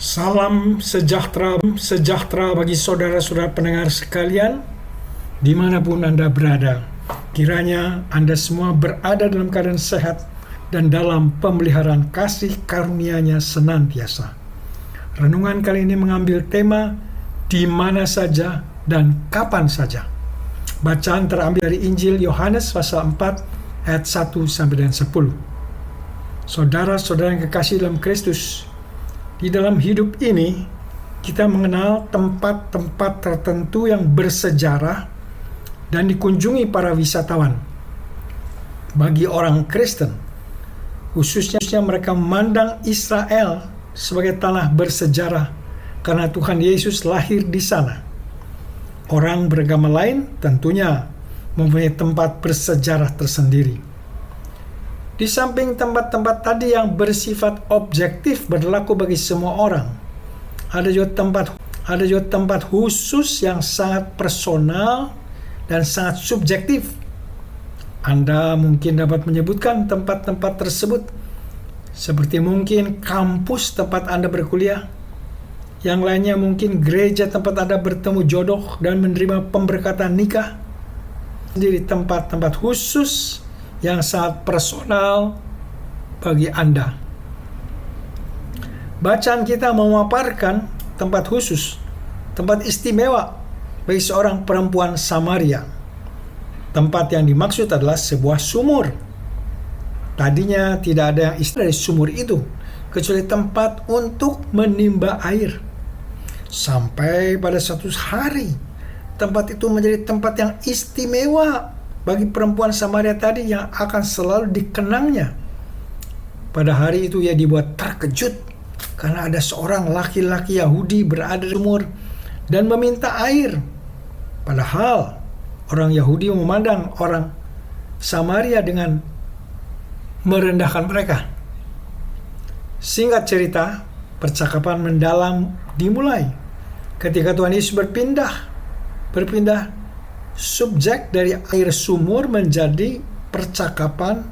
Salam sejahtera bagi saudara-saudara pendengar sekalian, dimanapun Anda berada. Kiranya Anda semua berada dalam keadaan sehat dan dalam pemeliharaan kasih karunia-Nya senantiasa. Renungan kali ini mengambil tema di mana saja dan kapan saja. Bacaan terambil dari Injil Yohanes pasal 4 ayat 1 sampai dengan 10. Saudara-saudara yang kekasih dalam Kristus, di dalam hidup ini, kita mengenal tempat-tempat tertentu yang bersejarah dan dikunjungi para wisatawan. Bagi orang Kristen, khususnya mereka memandang Israel sebagai tanah bersejarah karena Tuhan Yesus lahir di sana. Orang beragama lain tentunya mempunyai tempat bersejarah tersendiri. Di samping tempat-tempat tadi yang bersifat objektif berlaku bagi semua orang, ada juga tempat khusus yang sangat personal dan sangat subjektif. Anda mungkin dapat menyebutkan tempat-tempat tersebut seperti mungkin kampus tempat Anda berkuliah, yang lainnya mungkin gereja tempat Anda bertemu jodoh dan menerima pemberkatan nikah. Jadi tempat-tempat khusus yang sangat personal bagi Anda. Bacaan kita memaparkan tempat khusus, tempat istimewa bagi seorang perempuan Samaria. Tempat yang dimaksud adalah sebuah sumur. Tadinya tidak ada yang istilah dari sumur itu, kecuali tempat untuk menimba air. Sampai pada suatu hari, tempat itu menjadi tempat yang istimewa bagi perempuan Samaria tadi yang akan selalu dikenangnya. Pada hari itu ia dibuat terkejut karena ada seorang laki-laki Yahudi berada di sumur dan meminta air. Padahal orang Yahudi memandang orang Samaria dengan merendahkan mereka. Singkat cerita, percakapan mendalam dimulai ketika Tuhan Yesus berpindah subjek dari air sumur menjadi percakapan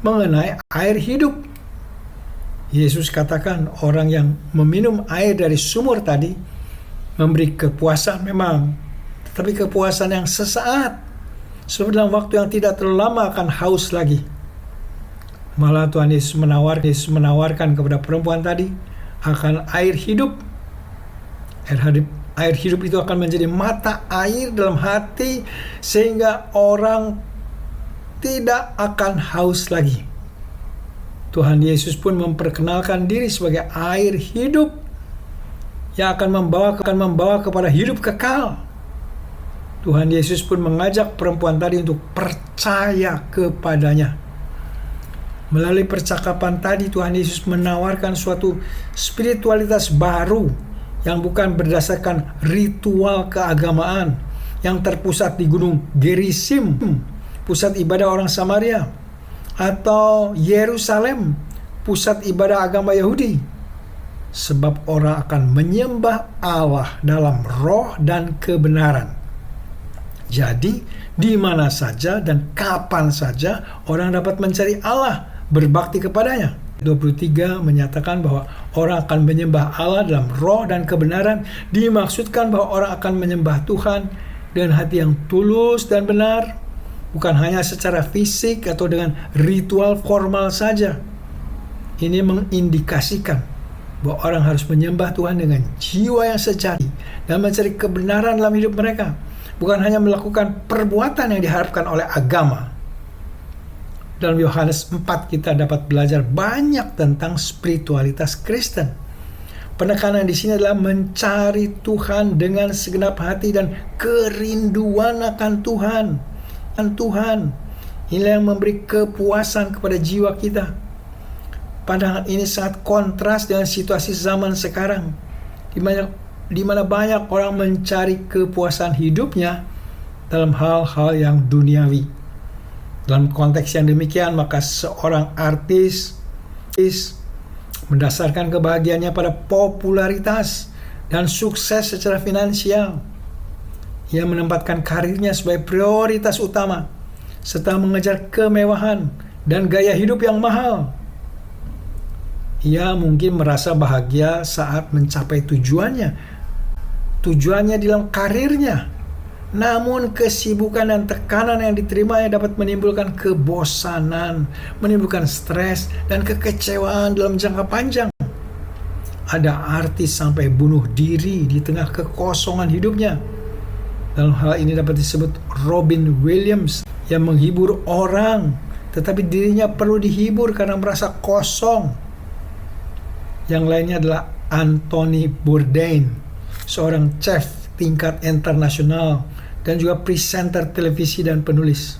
mengenai air hidup. Yesus katakan orang yang meminum air dari sumur tadi memberi kepuasan memang, tetapi kepuasan yang sesaat, sebab dalam waktu yang tidak terlalu lama akan haus lagi. Malah Tuhan Yesus menawarkan kepada perempuan tadi akan air hidup. Air hidup itu akan menjadi mata air dalam hati sehingga orang tidak akan haus lagi. Tuhan Yesus pun memperkenalkan diri sebagai air hidup yang akan membawa kepada hidup kekal. Tuhan Yesus pun mengajak perempuan tadi untuk percaya kepadanya. Melalui percakapan tadi Tuhan Yesus menawarkan suatu spiritualitas baru yang bukan berdasarkan ritual keagamaan yang terpusat di Gunung Gerizim, pusat ibadah orang Samaria, atau Yerusalem, pusat ibadah agama Yahudi. Sebab orang akan menyembah Allah dalam roh dan kebenaran. Jadi, di mana saja dan kapan saja orang dapat mencari Allah, berbakti kepadanya. 23 menyatakan bahwa orang akan menyembah Allah dalam roh dan kebenaran, dimaksudkan bahwa orang akan menyembah Tuhan dengan hati yang tulus dan benar, bukan hanya secara fisik atau dengan ritual formal saja. Ini mengindikasikan bahwa orang harus menyembah Tuhan dengan jiwa yang sejati dan mencari kebenaran dalam hidup mereka, bukan hanya melakukan perbuatan yang diharapkan oleh agama. Dalam Yohanes 4 kita dapat belajar banyak tentang spiritualitas Kristen. Penekanan di sini adalah mencari Tuhan dengan segenap hati dan kerinduan akan Tuhan. Inilah yang memberi kepuasan kepada jiwa kita. Pandangan ini sangat kontras dengan situasi zaman sekarang, di mana banyak orang mencari kepuasan hidupnya dalam hal-hal yang duniawi. Dalam konteks yang demikian, maka seorang artis mendasarkan kebahagiaannya pada popularitas dan sukses secara finansial. Ia menempatkan karirnya sebagai prioritas utama, serta mengejar kemewahan dan gaya hidup yang mahal. Ia mungkin merasa bahagia saat mencapai tujuannya di dalam karirnya. Namun kesibukan dan tekanan yang diterimanya dapat menimbulkan kebosanan, menimbulkan stres dan kekecewaan dalam jangka panjang. Ada artis sampai bunuh diri di tengah kekosongan hidupnya. Dalam hal ini dapat disebut Robin Williams yang menghibur orang, tetapi dirinya perlu dihibur karena merasa kosong. Yang lainnya adalah Anthony Bourdain, seorang chef tingkat internasional dan juga presenter televisi dan penulis.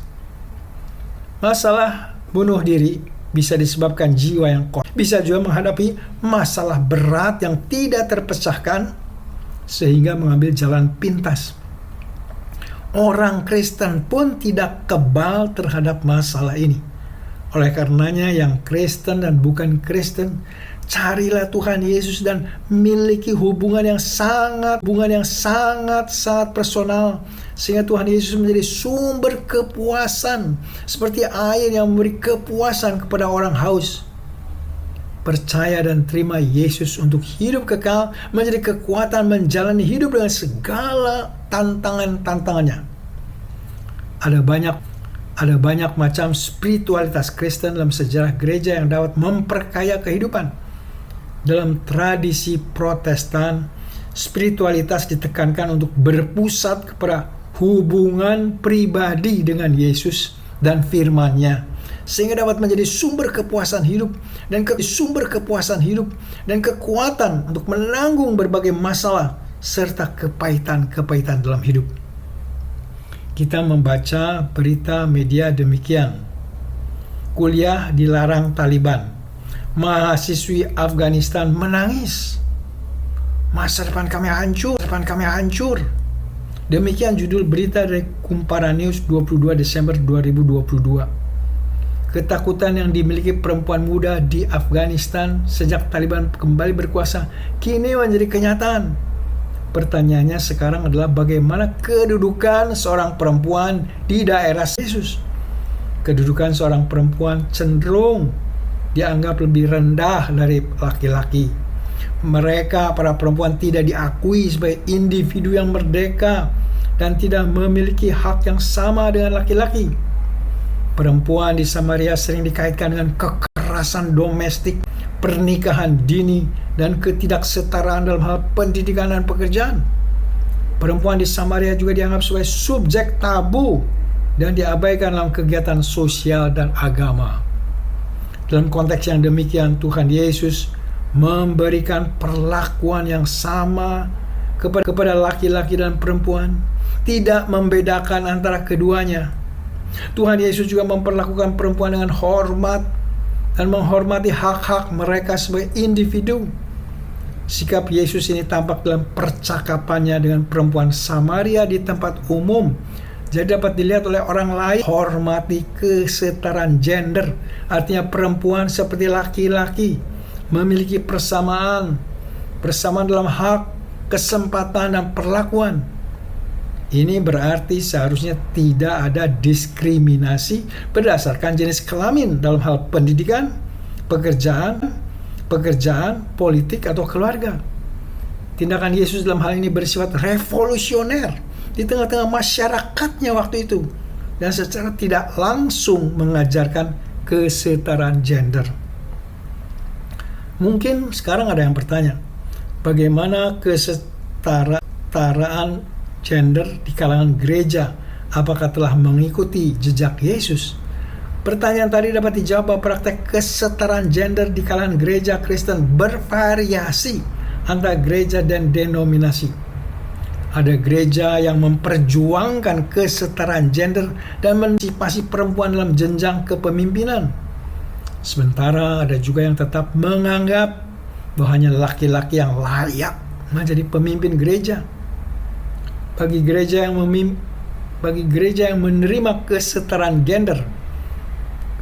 Masalah bunuh diri bisa disebabkan jiwa yang kosong. Bisa juga menghadapi masalah berat yang tidak terpecahkan sehingga mengambil jalan pintas. Orang Kristen pun tidak kebal terhadap masalah ini. Oleh karenanya yang Kristen dan bukan Kristen, carilah Tuhan Yesus dan miliki hubungan yang sangat personal, sehingga Tuhan Yesus menjadi sumber kepuasan, seperti air yang memberi kepuasan kepada orang haus. Percaya dan terima Yesus untuk hidup kekal menjadi kekuatan menjalani hidup dengan segala tantangannya. Ada banyak macam spiritualitas Kristen dalam sejarah gereja yang dapat memperkaya kehidupan. Dalam tradisi Protestan, spiritualitas ditekankan untuk berpusat kepada hubungan pribadi dengan Yesus dan firman-Nya, sehingga dapat menjadi sumber kepuasan hidup dan kekuatan untuk menanggung berbagai masalah serta kepahitan dalam hidup. Kita membaca berita media demikian. Kuliah dilarang Taliban. Mahasiswi Afghanistan menangis. Masa depan kami hancur. Demikian judul berita dari Kumparan News 22 Desember 2022. Ketakutan yang dimiliki perempuan muda di Afghanistan sejak Taliban kembali berkuasa kini menjadi kenyataan. Pertanyaannya sekarang adalah bagaimana kedudukan seorang perempuan di daerah Yesus. Kedudukan seorang perempuan cenderung dianggap lebih rendah dari laki-laki. Mereka, para perempuan, tidak diakui sebagai individu yang merdeka dan tidak memiliki hak yang sama dengan laki-laki. Perempuan di Samaria sering dikaitkan dengan kekerasan domestik, pernikahan dini, dan ketidaksetaraan dalam hal pendidikan dan pekerjaan. Perempuan di Samaria juga dianggap sebagai subjek tabu dan diabaikan dalam kegiatan sosial dan agama. Dalam konteks yang demikian, Tuhan Yesus memberikan perlakuan yang sama kepada laki-laki dan perempuan, tidak membedakan antara keduanya. Tuhan Yesus juga memperlakukan perempuan dengan hormat dan menghormati hak-hak mereka sebagai individu. Sikap Yesus ini tampak dalam percakapannya dengan perempuan Samaria di tempat umum. Jadi dapat dilihat oleh orang lain. Hormati kesetaraan gender, artinya perempuan seperti laki-laki memiliki persamaan dalam hak, kesempatan, dan perlakuan. Ini berarti seharusnya tidak ada diskriminasi berdasarkan jenis kelamin dalam hal pendidikan, pekerjaan, politik, atau keluarga. Tindakan Yesus dalam hal ini bersifat revolusioner di tengah-tengah masyarakatnya waktu itu, dan secara tidak langsung mengajarkan kesetaraan gender. Mungkin sekarang ada yang bertanya, bagaimana kesetaraan gender di kalangan gereja? Apakah telah mengikuti jejak Yesus? Pertanyaan tadi dapat dijawab bahwa praktek kesetaraan gender di kalangan gereja Kristen bervariasi antara gereja dan denominasi. Ada gereja yang memperjuangkan kesetaraan gender dan mengemantisipasi perempuan dalam jenjang kepemimpinan. Sementara ada juga yang tetap menganggap bahwa hanya laki-laki yang layak menjadi pemimpin gereja. Bagi gereja yang menerima kesetaraan gender,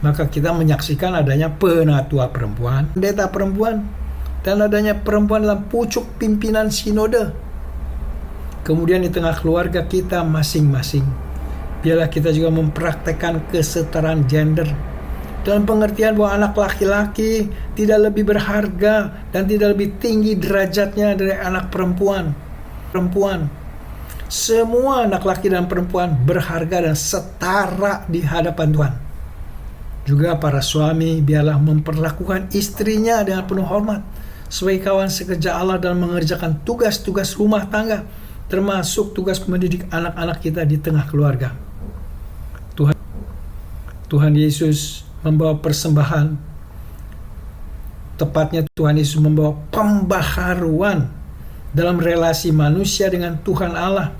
maka kita menyaksikan adanya penatua perempuan, pendeta perempuan, dan adanya perempuan dalam pucuk pimpinan sinode. Kemudian di tengah keluarga kita masing-masing, biarlah kita juga mempraktekkan kesetaraan gender. dalam pengertian bahwa anak laki-laki tidak lebih berharga dan tidak lebih tinggi derajatnya dari anak perempuan. Semua anak laki dan perempuan berharga dan setara di hadapan Tuhan. Juga para suami biarlah memperlakukan istrinya dengan penuh hormat sebagai kawan sekerja Allah dalam mengerjakan tugas-tugas rumah tangga, termasuk tugas mendidik anak-anak kita di tengah keluarga. Tuhan Yesus membawa persembahan, tepatnya Tuhan Yesus membawa pembaharuan dalam relasi manusia dengan Tuhan Allah.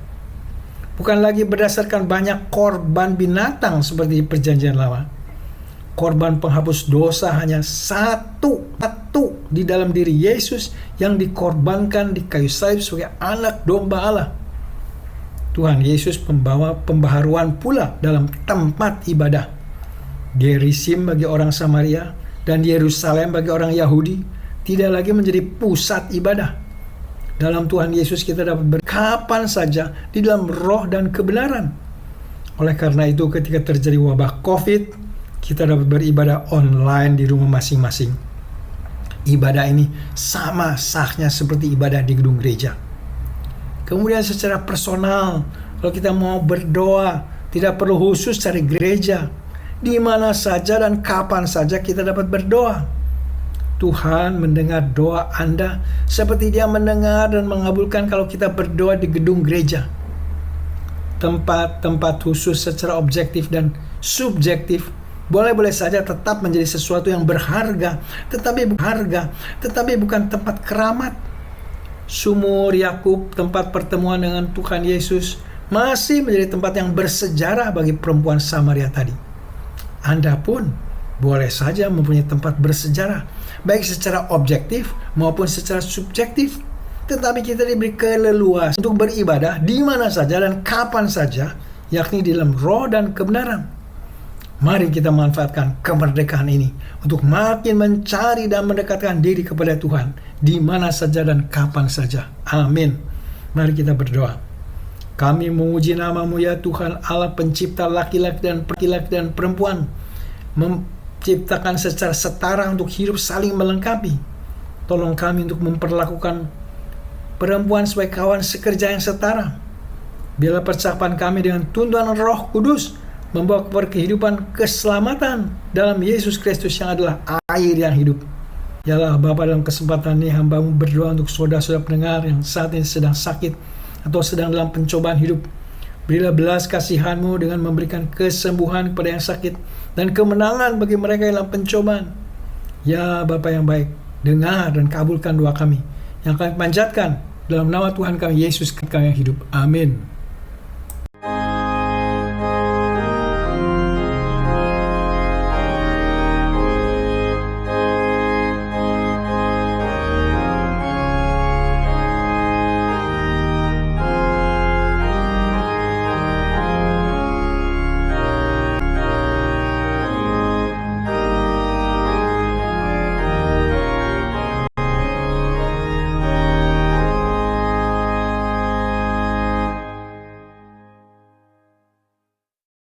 Bukan lagi berdasarkan banyak korban binatang seperti di Perjanjian Lama. Korban penghapus dosa hanya satu di dalam diri Yesus yang dikorbankan di kayu salib sebagai anak domba Allah. Tuhan Yesus membawa pembaharuan pula dalam tempat ibadah. Gerizim bagi orang Samaria dan Yerusalem bagi orang Yahudi tidak lagi menjadi pusat ibadah. Dalam Tuhan Yesus kita dapat berkapan saja di dalam roh dan kebenaran. Oleh karena itu ketika terjadi wabah COVID, kita dapat beribadah online di rumah masing-masing. Ibadah ini sama sahnya seperti ibadah di gedung gereja. Kemudian secara personal, kalau kita mau berdoa, tidak perlu khusus cari gereja. Di mana saja dan kapan saja kita dapat berdoa. Tuhan mendengar doa Anda seperti Dia mendengar dan mengabulkan kalau kita berdoa di gedung gereja. Tempat-tempat khusus secara objektif dan subjektif boleh-boleh saja tetap menjadi sesuatu yang berharga, tetapi bukan tempat keramat. Sumur Yakub, tempat pertemuan dengan Tuhan Yesus, masih menjadi tempat yang bersejarah bagi perempuan Samaria tadi. Anda pun boleh saja mempunyai tempat bersejarah, baik secara objektif maupun secara subjektif. Tetapi kita diberi keleluasan untuk beribadah di mana saja dan kapan saja, yakni di dalam roh dan kebenaran. Mari kita manfaatkan kemerdekaan ini untuk makin mencari dan mendekatkan diri kepada Tuhan di mana saja dan kapan saja. Amin. Mari kita berdoa. Kami memuji nama-Mu ya Tuhan Allah pencipta laki-laki dan perempuan, menciptakan secara setara untuk hidup saling melengkapi. Tolong kami untuk memperlakukan perempuan sebagai kawan sekerja yang setara. Biarlah percakapan kami dengan tuntunan Roh Kudus membawa kepada kehidupan keselamatan dalam Yesus Kristus yang adalah air yang hidup. Ya Allah Bapa, dalam kesempatan ini hamba-Mu berdoa untuk saudara-saudara pendengar yang saat ini sedang sakit atau sedang dalam pencobaan hidup. Berilah belas kasihan-Mu dengan memberikan kesembuhan kepada yang sakit dan kemenangan bagi mereka yang dalam pencobaan. Ya Bapa yang baik, dengar dan kabulkan doa kami yang kami panjatkan dalam nama Tuhan kami Yesus kami yang hidup. Amin.